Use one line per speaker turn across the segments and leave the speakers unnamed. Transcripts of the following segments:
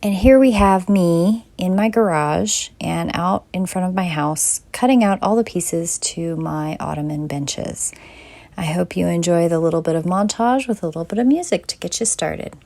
And here we have me in my garage and out in front of my house, cutting out all the pieces to my Ottoman benches. I hope you enjoy the little bit of montage with a little bit of music to get you started.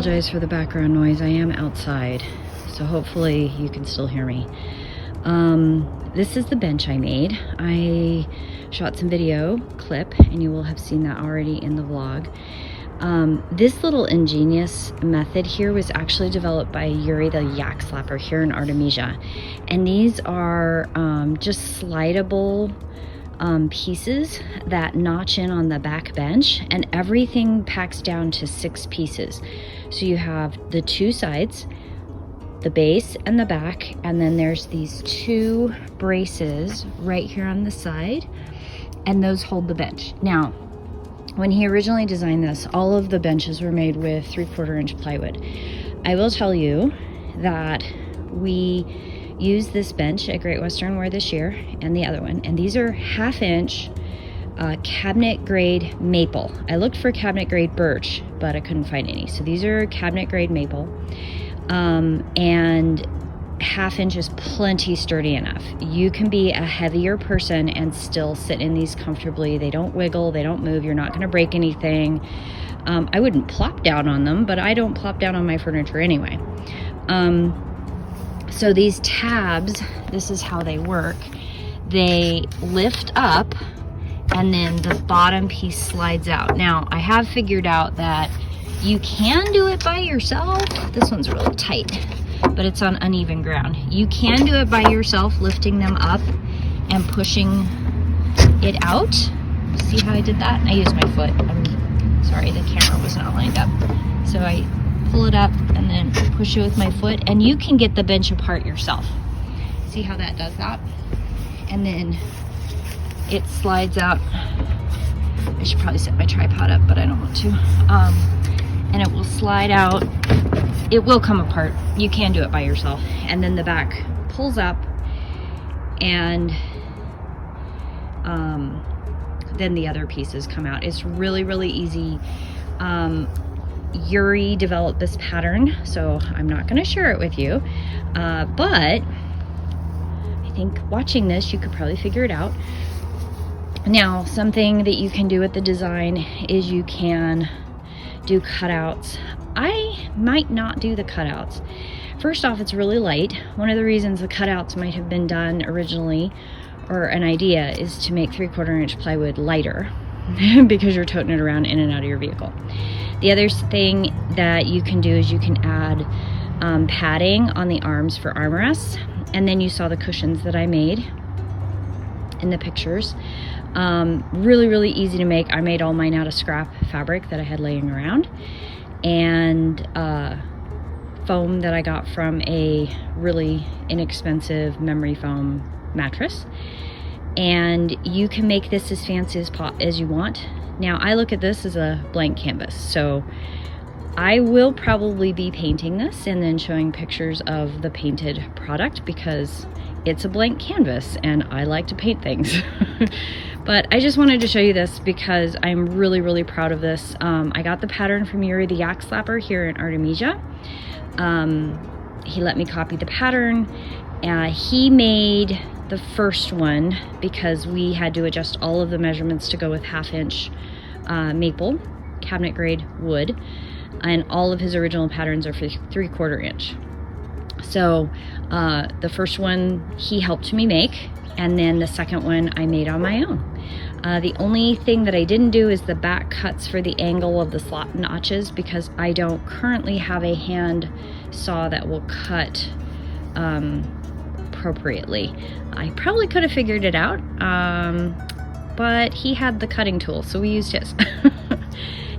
apologize for the background noise. I am outside, so hopefully you can still hear me. This is the bench I made. I shot some video clip, and you will have seen that already in the vlog. This little ingenious method here was actually developed by Yuri the yak slapper here in Artemisia. And these are just slidable pieces that notch in on the back bench, and everything packs down to 6 pieces. So you have the 2 sides, the base and the back, and then there's these 2 braces right here on the side, and those hold the bench. Now, when he originally designed this, all of the benches were made with 3/4 inch plywood. I will tell you that we used this bench at Great Western Wear this year, and the other one, and these are 1/2 inch cabinet grade maple. I looked for cabinet grade birch, but I couldn't find any. So these are cabinet grade maple, and 1/2 inch is plenty sturdy enough. You can be a heavier person and still sit in these comfortably. They don't wiggle, they don't move, you're not going to break anything. I wouldn't plop down on them, but I don't plop down on my furniture anyway. So these tabs, this is how they work. They lift up, and then the bottom piece slides out. Now, I have figured out that you can do it by yourself. This one's really tight, but it's on uneven ground. You can do it by yourself, lifting them up and pushing it out. See how I did that? I used my foot. I'm sorry, the camera was not lined up. So I pull it up and then push it with my foot, and you can get the bench apart yourself. See how that does that? And then it slides out. I should probably set my tripod up, but I don't want to. And it will slide out. It will come apart. You can do it by yourself. And then the back pulls up, and then the other pieces come out. It's really, really easy. Yuri developed this pattern, so I'm not going to share it with you, but I think watching this you could probably figure it out. Now, something that you can do with the design is you can do cutouts. I might not do the cutouts. First off, it's really light. One of the reasons the cutouts might have been done originally, or an idea, is to make 3/4 inch plywood lighter because you're toting it around in and out of your vehicle. The other thing that you can do is you can add padding on the arms for armrests, and then you saw the cushions that I made in the pictures. Really, really easy to make. I made all mine out of scrap fabric that I had laying around, and foam that I got from a really inexpensive memory foam mattress. And you can make this as fancy as you want. Now, I look at this as a blank canvas, so I will probably be painting this and then showing pictures of the painted product, because it's a blank canvas and I like to paint things. But I just wanted to show you this because I'm really, really proud of this. I got the pattern from Yuri the yak slapper here in Artemisia. He let me copy the pattern. He made the first one because we had to adjust all of the measurements to go with 1/2 inch maple cabinet grade wood, and all of his original patterns are for 3/4 inch. So the first one he helped me make, and then the second one I made on my own. The only thing that I didn't do is the back cuts for the angle of the slot notches, because I don't currently have a hand saw that will cut appropriately. I probably could have figured it out, but he had the cutting tool, so we used his.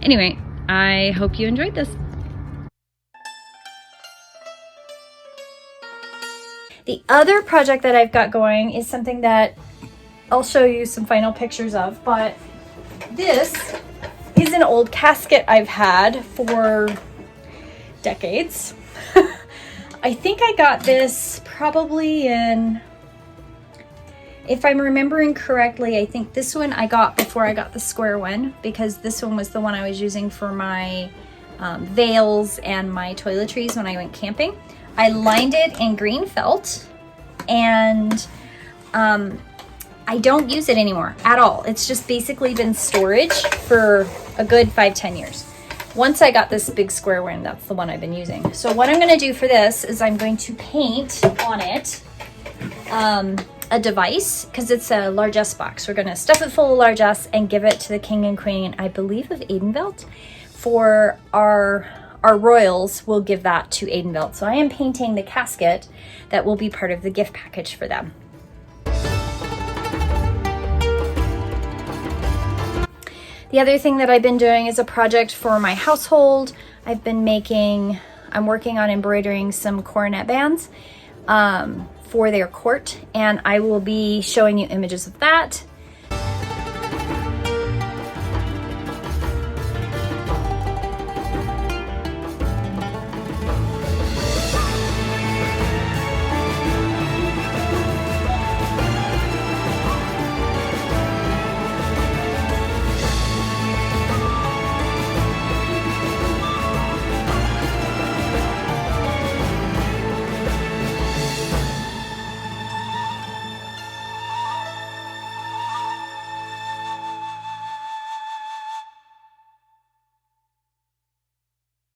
Anyway, I hope you enjoyed this. The other project that I've got going is something that I'll show you some final pictures of, but this is an old casket I've had for decades. I think I got this probably in, if I'm remembering correctly, I think this one I got before I got the square one, because this one was the one I was using for my veils and my toiletries when I went camping. I lined it in green felt, and I don't use it anymore at all. It's just basically been storage for a good 5-10 years. once I got this big square one, that's the one I've been using. So what I'm going to do for this is I'm going to paint on it a device, because it's a largesse box. We're going to stuff it full of largesse and give it to the king and queen, I believe, of Adenvelt. For our royals, we'll give that to Adenvelt. So I am painting the casket that will be part of the gift package for them. The other thing that I've been doing is a project for my household. I'm working on embroidering some coronet bands for their court, and I will be showing you images of that.